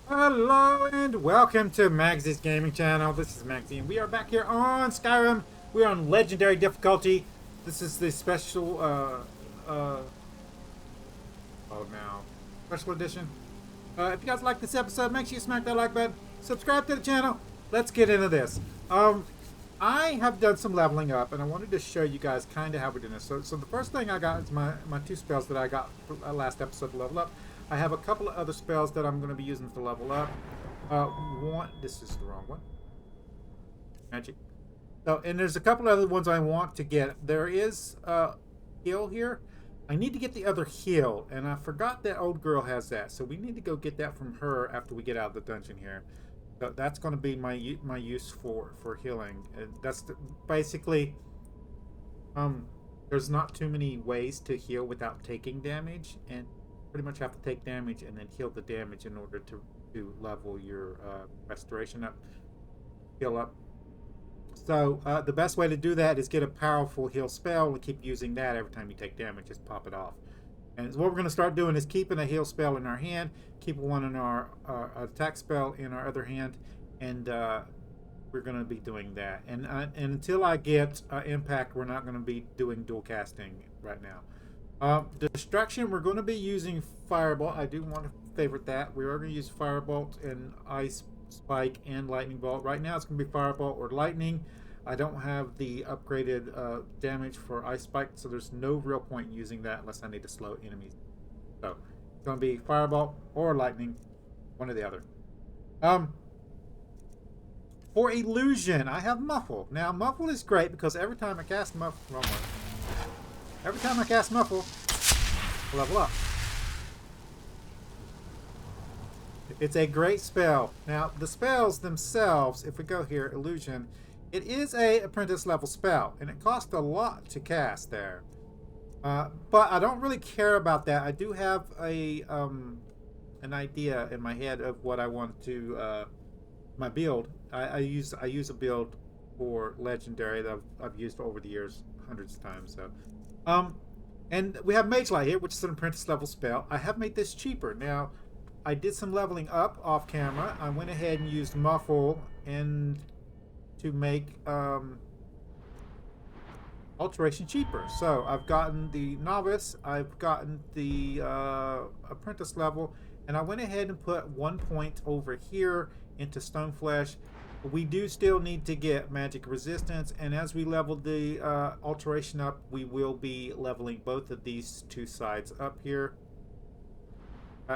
Hello and welcome to Maggie's gaming channel. This is Magzie and we are back here on Skyrim. We are on legendary difficulty. This is the special now special edition. If you guys like this episode, make sure you smack that like button, subscribe to the channel. Let's get into this. I have done some leveling up and I wanted to show you guys kind of how we're doing this. So the first thing I got is my two spells that I got for last episode to level up. I have a couple of other spells that I'm going to be using to level up. This is the wrong one. Magic. So, and there's a couple of other ones I want to get. There is a heal here. I need to get the other heal, and I forgot that old girl has that. So we need to go get that from her after we get out of the dungeon here. So that's going to be my use for healing. And that's basically there's not too many ways to heal without taking damage, and pretty much have to take damage and then heal the damage in order to level your restoration up, heal up. So the best way to do that is get a powerful heal spell and keep using that every time you take damage. Just pop it off. And what we're going to start doing is keeping a heal spell in our hand, keep one in our attack spell in our other hand, and we're going to be doing that. And until I get impact, we're not going to be doing dual casting right now. Destruction, we're going to be using Firebolt. I do want to favorite that. We are going to use Firebolt and Ice Spike and Lightning Bolt. Right now it's going to be Firebolt or Lightning. I don't have the upgraded damage for Ice Spike, so there's no real point in using that unless I need to slow enemies. So it's going to be Firebolt or Lightning, one or the other. For Illusion, I have Muffle. Now Muffle is great because every time I cast Muffle, every time I cast Muffle, I level up. It's a great spell. Now, the spells themselves, if we go here, Illusion, it is a apprentice level spell, and it costs a lot to cast there. But I don't really care about that. I do have an idea in my head of what I want to my build. I use a build for legendary that I've used over the years hundreds of times. So. And we have Mage Light here, which is an apprentice level spell. I have made this cheaper. Now, I did some leveling up off camera. I went ahead and used Muffle and to make alteration cheaper. So I've gotten the novice, I've gotten the apprentice level, and I went ahead and put 1 point over here into Stone Flesh. We do still need to get magic resistance, and as we level the alteration up, we will be leveling both of these two sides up here.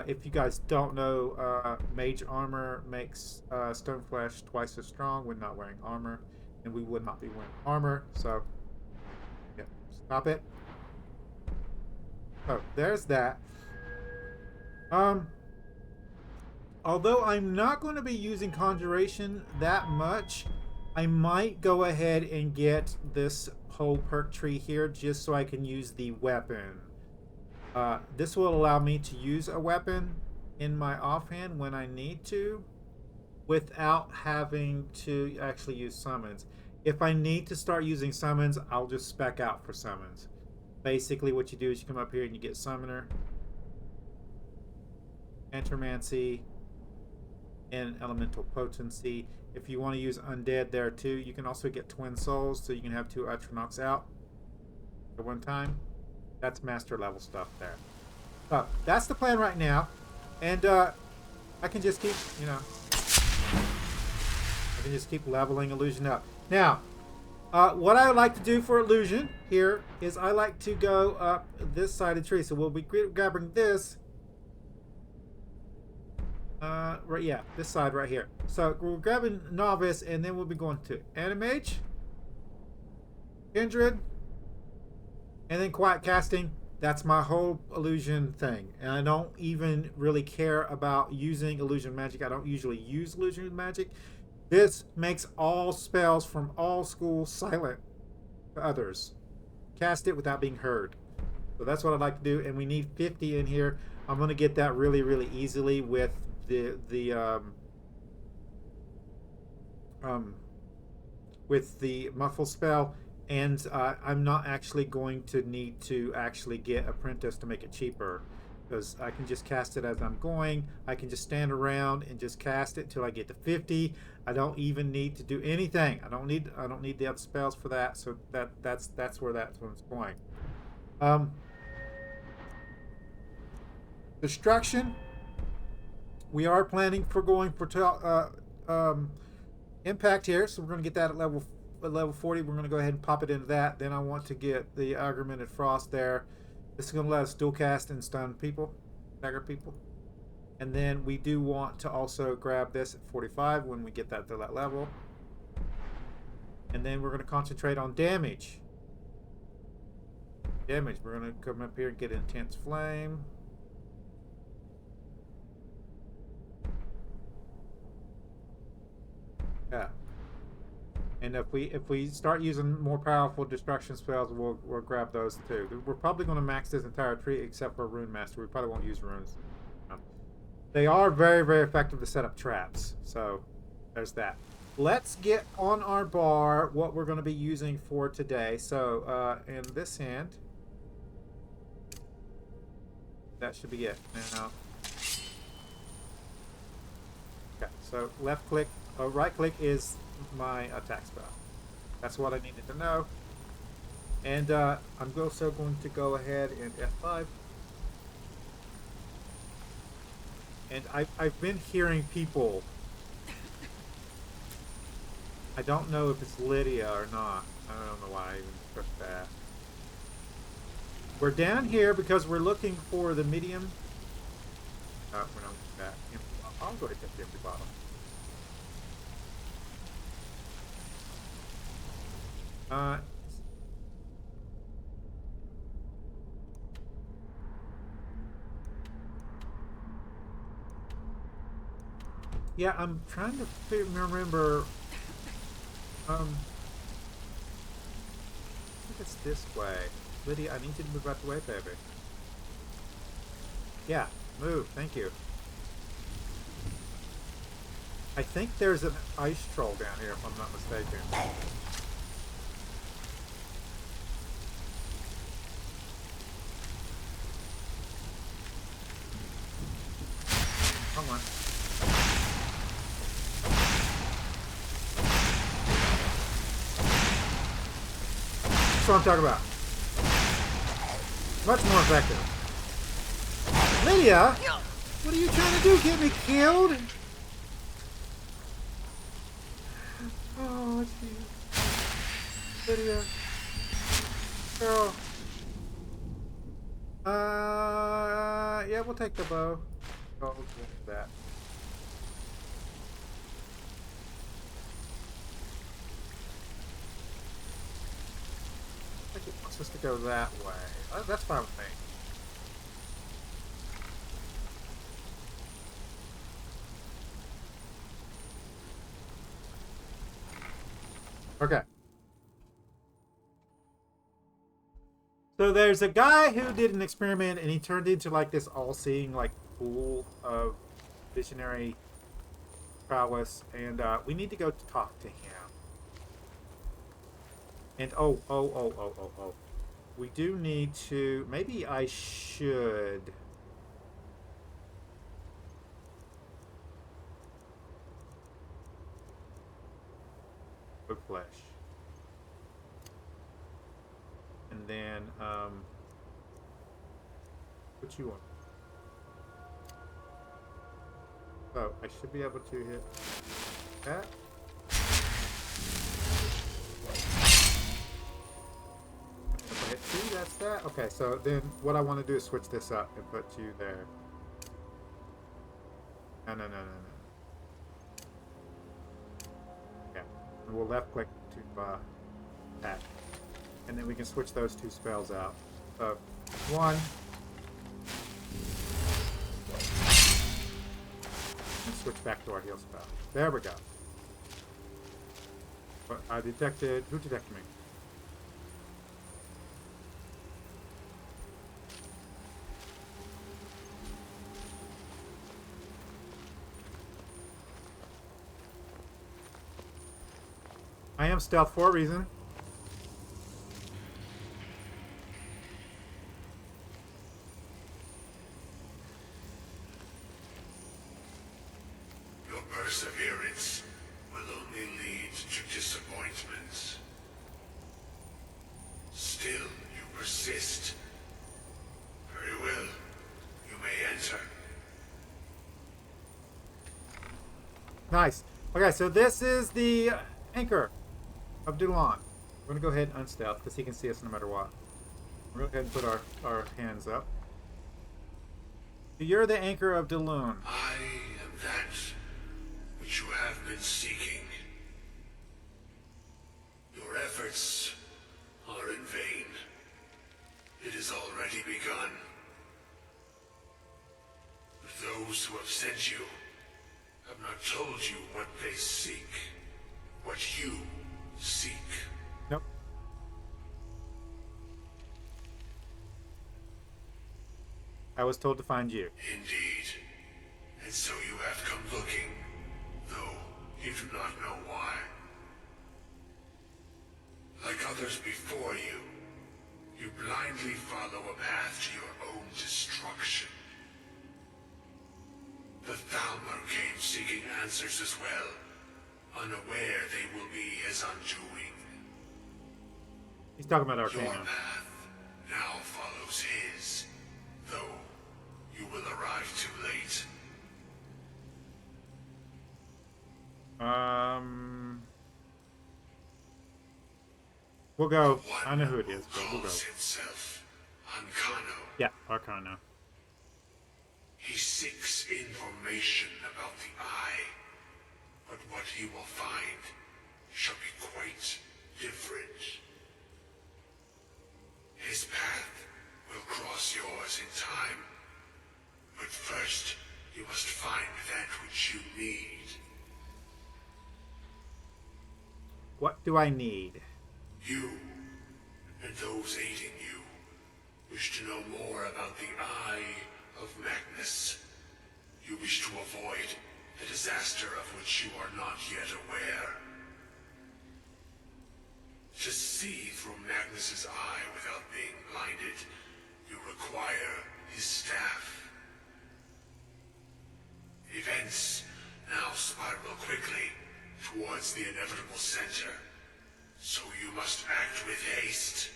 If you guys don't know, mage armor makes Stone Flesh twice as strong when not wearing armor, and we would not be wearing armor, so yeah, stop it. So there's that. Although I'm not going to be using Conjuration that much, I might go ahead and get this whole perk tree here just so I can use the weapon. This will allow me to use a weapon in my offhand when I need to without having to actually use summons. If I need to start using summons, I'll just spec out for summons. Basically what you do is you come up here and you get Summoner, Entermancy, and Elemental Potency. If you want to use Undead there too, you can also get Twin Souls, so you can have two Atronachs out at one time. That's master level stuff there. That's the plan right now, and I can just keep, I can just keep leveling Illusion up. Now, what I like to do for Illusion here is I like to go up this side of the tree. So we'll be grabbing this. Right, yeah, this side right here. So we're grabbing Novice, and then we'll be going to Animage, Kindred, and then Quiet Casting. That's my whole Illusion thing. And I don't even really care about using Illusion Magic. I don't usually use Illusion Magic. This makes all spells from all schools silent to others. Cast it without being heard. So that's what I'd like to do, and we need 50 in here. I'm going to get that really, really easily with with the Muffle spell, and I'm not actually going to need to actually get Apprentice to make it cheaper. because I can just cast it as I'm going. I can just stand around and just cast it till I get to 50. I don't even need to do anything. I don't need the other spells for that. So that's where that's when it's going. Destruction. We are planning for going for impact here, so we're going to get that at level 40. We're going to go ahead and pop it into that. Then I want to get the Augmented Frost there. This is going to let us dual cast and stun people, dagger people. And then we do want to also grab this at 45 when we get that to that level. And then we're going to concentrate on damage. We're going to come up here and get Intense Flame. Yeah. And if we start using more powerful destruction spells, we'll grab those too. We're probably going to max this entire tree except for Rune Master. We probably won't use runes. They are very, very effective to set up traps. So there's that. Let's get on our bar what we're going to be using for today. So in this hand, that should be it. Now, okay. So left click, right click is my attack spell. That's what I needed to know. And I'm also going to go ahead and F5. And I've been hearing people. I don't know if it's Lydia or not. I don't know why I even took that. We're down here because we're looking for the medium. We're not that. I'll go ahead and get the empty bottle. Yeah, I'm trying to remember. I think it's this way. Lydia, I need you to move out the way, baby. Yeah, move. Thank you. I think there's an ice troll down here, if I'm not mistaken. Come on. That's what I'm talking about. Much more effective. Lydia! What are you trying to do? Get me killed? Oh, jeez. Lydia. Girl. Yeah, we'll take the bow. Oh, we'll do that. I think it wants us to go that way. That's fine with me. Okay. So there's a guy who did an experiment and he turned into like this all-seeing like pool of visionary prowess, and we need to go talk to him. And oh. We do need to, maybe I should put flesh. And then what you want? Oh, I should be able to hit that. If I hit 2, that's that. Okay, so then what I want to do is switch this up and put you there. No. Yeah, and we'll left click to attack. And then we can switch those 2 spells out. So, 1. And switch back to our heal spell. There we go. But I detected... Who detected me? I am stealth for a reason. perseverance will only lead to disappointments. Still, you persist. Very well. You may enter. Nice. Okay, so this is the Anchor of Dunlain. We're going to go ahead and unstealth because he can see us no matter what. We're going to go ahead and put our hands up. You're the Anchor of Dunlain. I am that which you have been seeking. Your efforts are in vain. It has already begun. Those who have sent you have not told you what they seek. What you seek. Nope. I was told to find you. Indeed. And so you have come looking, though you do not know why. Like others before you, you blindly follow a path to your own destruction. The Thalmor came seeking answers as well, unaware they will be his undoing. He's talking about Your Arcanum. path now follows his, though you will arrive too late. We'll go. I know who it is, but we'll go. Calls himself Ancano. Yeah, Arcana. He seeks information about the Eye, but what he will find shall be quite different. His path will cross yours in time, but first you must find that which you need. What do I need? You, and those aiding you, wish to know more about the Eye of Magnus. You wish to avoid the disaster of which you are not yet aware. To see through Magnus's eye without being blinded, you require his staff. Events now spiral quickly towards the inevitable center, so you must act with haste.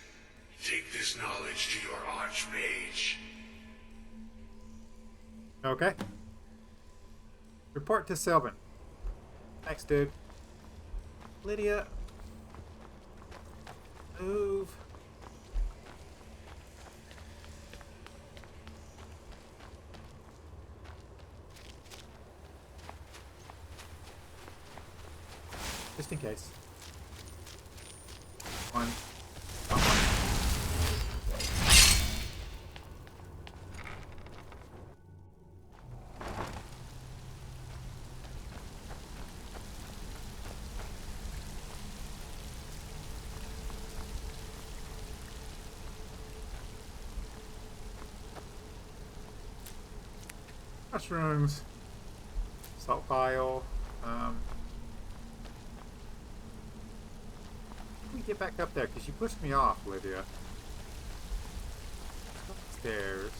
Take this knowledge to your archmage. Okay. Report to Sylvan. Thanks, dude. Lydia. Move. Just in case. One. Mushrooms, salt vial. How do we get back up there? Because you pushed me off, Lydia. Upstairs.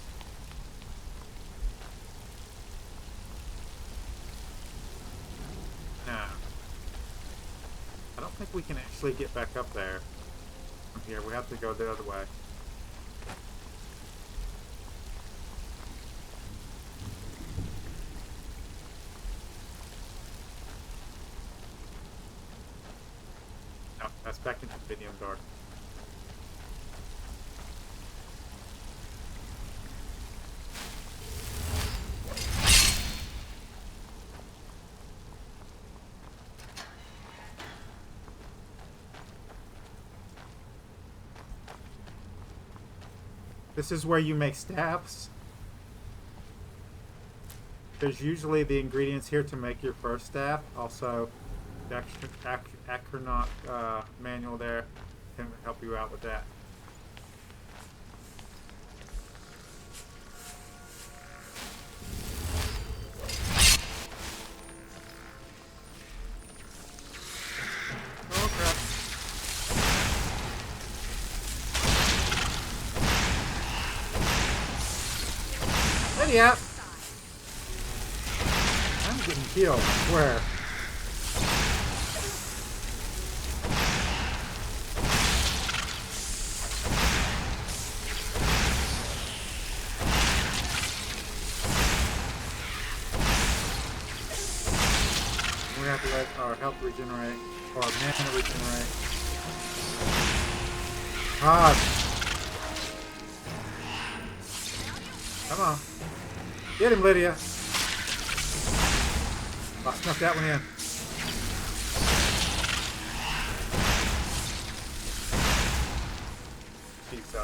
No. I don't think we can actually get back up there from here. We have to go the other way. No, that's back into Medium Dark. This is where you make staffs. There's usually the ingredients here to make your first staff. Also, the Acronaut manual there can help you out with that. Oh crap. Lydia! I'm getting killed, I swear. We have to let our health regenerate, or our mana regenerate. God. Come on. Get him, Lydia. I snuck that one in. She's,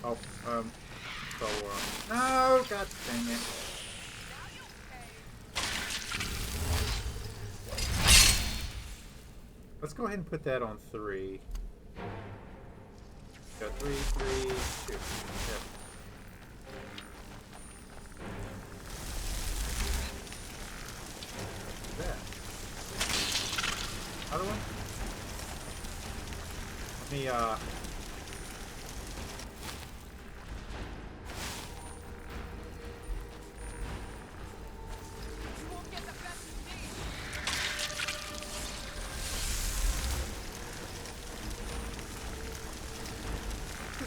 oh, so, no, god dang it. Let's go ahead and put that on 3. Go 3, 3, 2. Yep. That. Other one? Let me,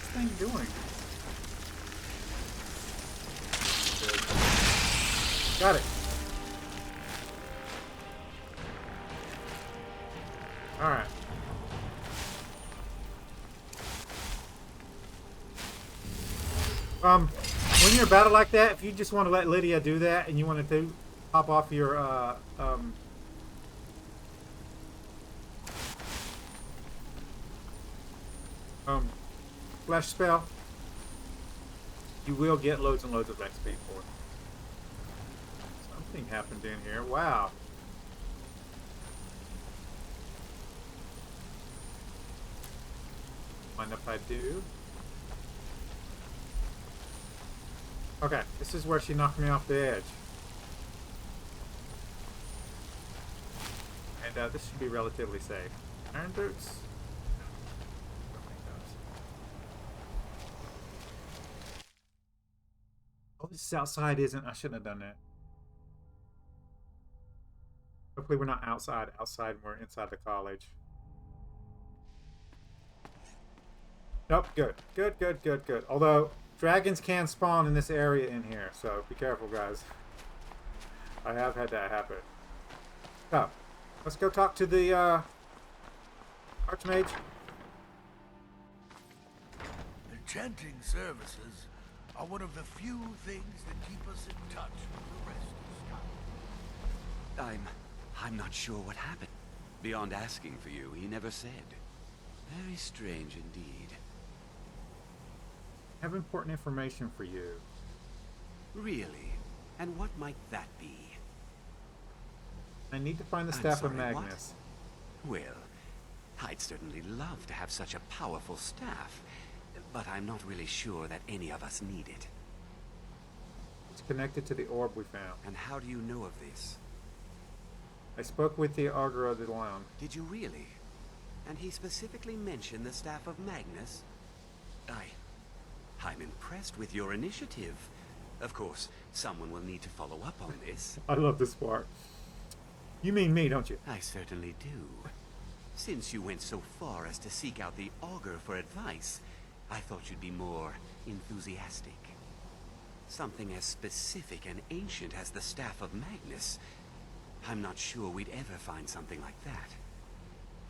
thing doing? Good. Got it. All right. When you're in a battle like that, if you just want to let Lydia do that and you want to pop off your flash spell, you will get loads and loads of XP for it. Something happened in here. Wow. Mind if I do? Okay, this is where she knocked me off the edge. And this should be relatively safe. Iron boots. Oh, this outside isn't. I shouldn't have done that. Hopefully we're not outside. Outside, we're inside the college. Nope, good. Good, good, good, good. Although, dragons can spawn in this area in here, so be careful, guys. I have had that happen. So, let's go talk to the Archmage. The chanting services are one of the few things that keep us in touch with the rest of Skyrim. I'm not sure what happened. Beyond asking for you, he never said. Very strange indeed. I have important information for you. Really? And what might that be? I need to find the Staff of Magnus. Well, I'd certainly love to have such a powerful staff, but I'm not really sure that any of us need it. It's connected to the orb we found. And how do you know of this? I spoke with the Augur of Dunlain. Did you really? And he specifically mentioned the Staff of Magnus? I'm impressed with your initiative. Of course, someone will need to follow up on this. I love this part. You mean me, don't you? I certainly do. Since you went so far as to seek out the Augur for advice, I thought you'd be more enthusiastic. Something as specific and ancient as the Staff of Magnus. I'm not sure we'd ever find something like that.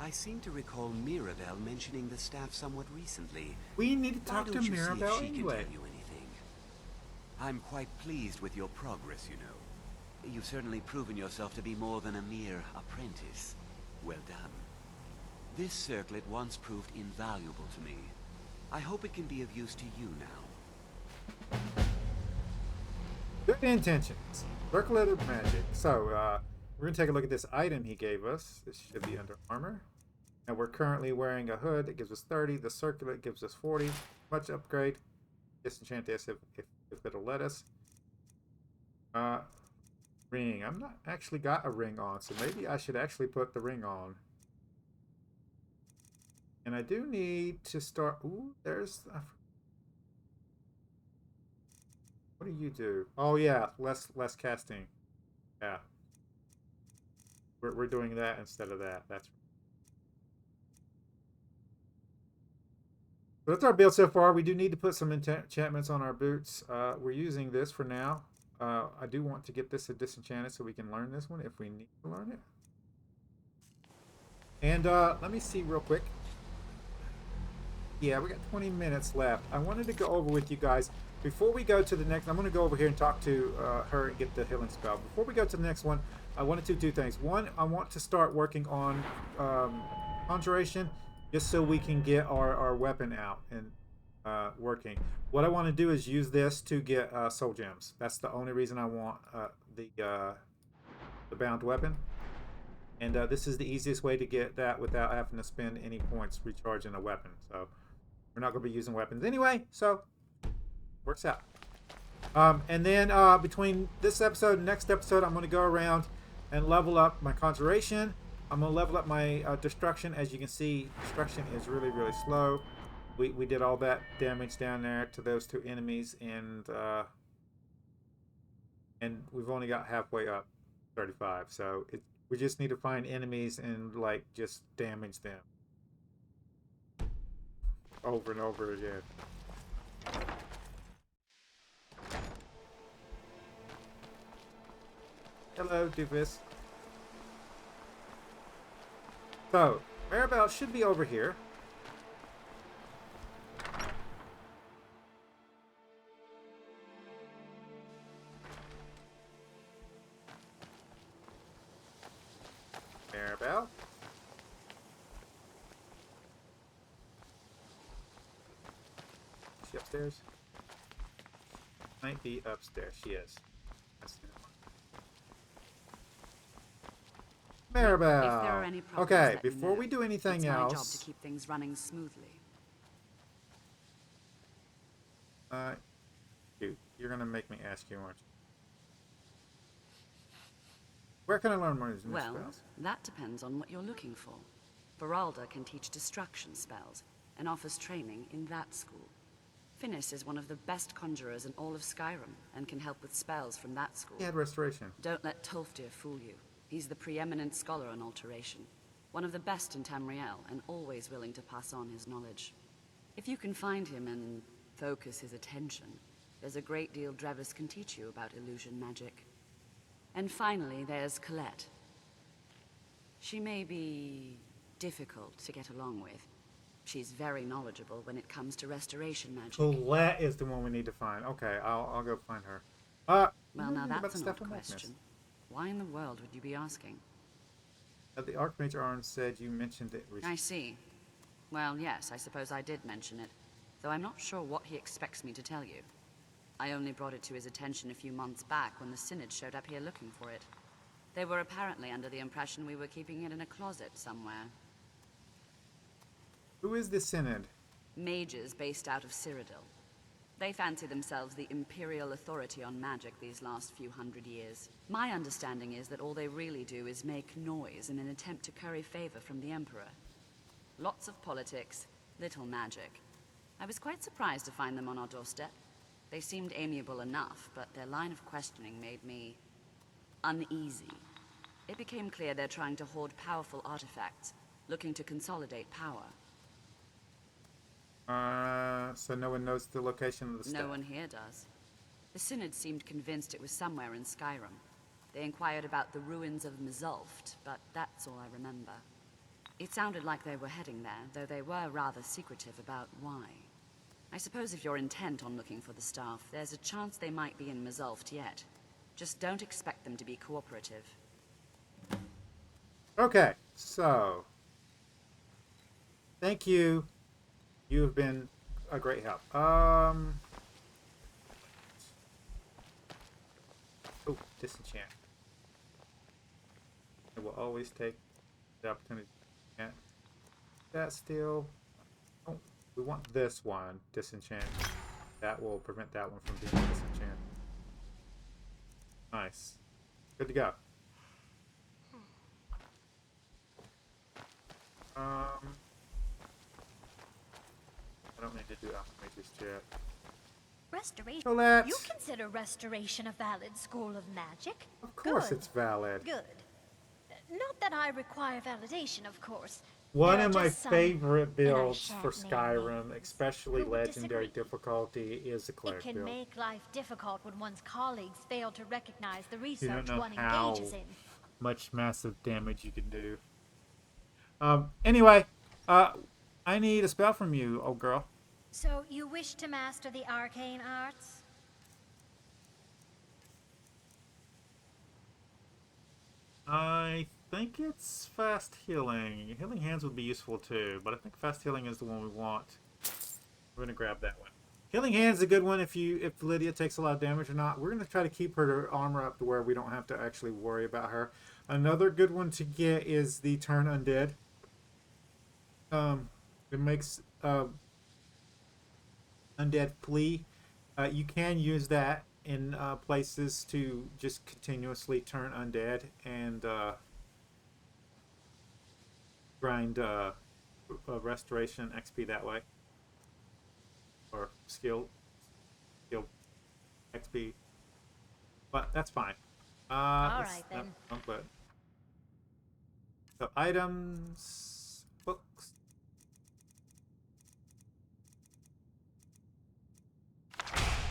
I seem to recall Mirabelle mentioning the staff somewhat recently. We need to talk to Mirabelle she anyway. can tell you anything. I'm quite pleased with your progress, you know. You've certainly proven yourself to be more than a mere apprentice. Well done. This circlet once proved invaluable to me. I hope it can be of use to you now. Good intentions. Circlet of magic. So, we're going to take a look at this item he gave us. This should be under armor. And we're currently wearing a hood. It gives us 30. The circlet gives us 40. Much upgrade. Disenchant this if it'll let us. Ring. I'm not actually got a ring on, so maybe I should actually put the ring on. And I do need to start... Ooh, there's... What do you do? Oh yeah, less casting. Yeah. We're doing that instead of that. That's but that's our build so far. We do need to put some enchantments on our boots. We're using this for now. I do want to get this disenchanted so we can learn this one if we need to learn it. And let me see real quick. Yeah, we got 20 minutes left. I wanted to go over with you guys before we go to the next. I'm going to go over here and talk to her and get the healing spell. Before we go to the next one, I wanted to do two things. One, I want to start working on conjuration, just so we can get our weapon out and working. What I want to do is use this to get soul gems. That's the only reason I want the bound weapon. And this is the easiest way to get that without having to spend any points recharging a weapon. So we're not going to be using weapons anyway, so works out. And then between this episode and next episode, I'm going to go around and level up my conjuration. I'm going to level up my destruction. As you can see, destruction is really, really slow. We did all that damage down there to those two enemies, and we've only got halfway up 35. So we just need to find enemies and like just damage them over and over again. Hello, Doofus. So, Maribel should be over here. Maribel? Is she upstairs? Might be upstairs. She is. Maribel. If there are any problems, okay, let me before know. we do anything it's else, my job to keep things running smoothly. you're gonna make me ask you, aren't you? Where can I learn more of these new Well, spells? that depends on what you're looking for. Baralda can teach destruction spells and offers training in that school. Finis is one of the best conjurers in all of Skyrim and can help with spells from that school. He had restoration. Don't let Tolfdir fool you. He's the preeminent scholar on alteration, one of the best in Tamriel, and always willing to pass on his knowledge. If you can find him and focus his attention, there's a great deal Drevis can teach you about illusion magic. And finally, there's Colette. She may be difficult to get along with. She's very knowledgeable when it comes to restoration magic. Colette is the one we need to find. Okay, I'll go find her. Well, now about that's an Staff odd of Magnus. question. Why in the world would you be asking? The Archmage Arn said you mentioned it recently. I see. Well, yes, I suppose I did mention it, though I'm not sure what he expects me to tell you. I only brought it to his attention a few months back when the Synod showed up here looking for it. They were apparently under the impression we were keeping it in a closet somewhere. Who is the Synod? Mages based out of Cyrodiil. They fancy themselves the imperial authority on magic these last few hundred years. My understanding is that all they really do is make noise in an attempt to curry favor from the Emperor. Lots of politics, little magic. I was quite surprised to find them on our doorstep. They seemed amiable enough, but their line of questioning made me uneasy. It became clear they're trying to hoard powerful artifacts, looking to consolidate power. So no one knows the location of the staff? No one here does. The Synod seemed convinced it was somewhere in Skyrim. They inquired about the ruins of Mzulft, but that's all I remember. It sounded like they were heading there, though they were rather secretive about why. I suppose if you're intent on looking for the staff, there's a chance they might be in Mzulft yet. Just don't expect them to be cooperative. Okay, so thank you. You've been a great help. Oh, disenchant. I will always take the opportunity to disenchant. That still. Oh, we want this one, disenchant. That will prevent that one from being disenchant. Nice. Good to go. I don't need to do alchemy just yet. restoration. Colette. You consider restoration a valid school of magic? Of course Good. it's valid. Good. Not that I require validation, of course. One There of are my just some, favorite and I builds shan't for name Skyrim, names, especially who would legendary disagree. difficulty, is the It cleric can build. make life difficult when one's colleagues fail to recognize the You don't research know one how engages in. much massive damage you can do. Anyway, I need a spell from you, old girl. So you wish to master the arcane arts? I think it's fast healing. Healing hands would be useful too, but I think fast healing is the one we want. We're gonna grab that one. Healing hands is a good one if Lydia takes a lot of damage or not. We're gonna try to keep her armor up to where we don't have to actually worry about her. Another good one to get is the turn undead. It makes undead flee. You can use that in places to just continuously turn undead and grind restoration XP that way, or skill XP. But that's fine. All right then. I'm good. So items, books.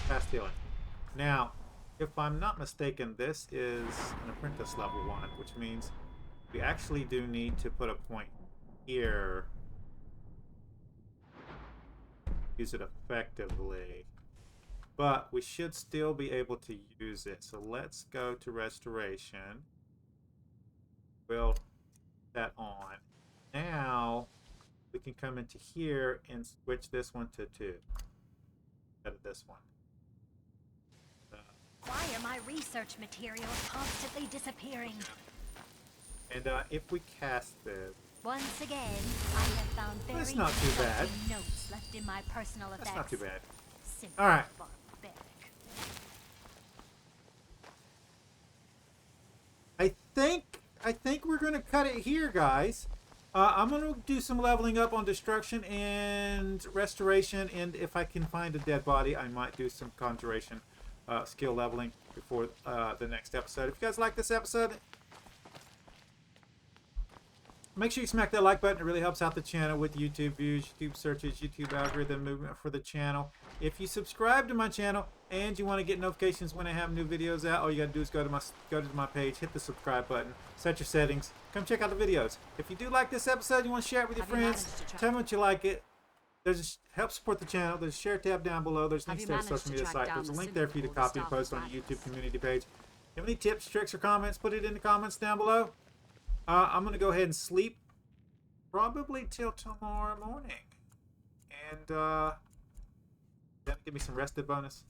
Fast healing. Now, if I'm not mistaken, this is an apprentice level 1, which means we actually do need to put a point here. Use it effectively. But we should still be able to use it. So let's go to restoration. We'll put that on. Now, we can come into here and switch this one to 2 instead of this one. Why are my research materials constantly disappearing? And if we cast this, Once again, I have found very That's not too bad. insulting notes left in my personal effects. that's not too bad. Simply All right. barbaric. I think we're gonna cut it here, guys. I'm gonna do some leveling up on destruction and restoration, and if I can find a dead body, I might do some conjuration skill leveling before the next episode. If you guys like this episode, make sure you smack that like button. It really helps out the channel with YouTube views, YouTube searches, YouTube algorithm movement for the channel. If you subscribe to my channel and you want to get notifications when I have new videos out, all you gotta do is go to my page, hit the subscribe button, set your settings, come check out the videos. If you do like this episode, you want to share it with your Have you friends, managed to track- tell me what you like it. There's help support the channel. There's a share tab down below. There's Have links you to our managed social to media track site. down There's a the link there for you to symbol copy and Staff post Of on the YouTube Magnus? community page. If you have any tips, tricks, or comments, put it in the comments down below. I'm going to go ahead and sleep probably till tomorrow morning. And that'll give me some rested bonus.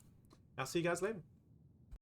I'll see you guys later.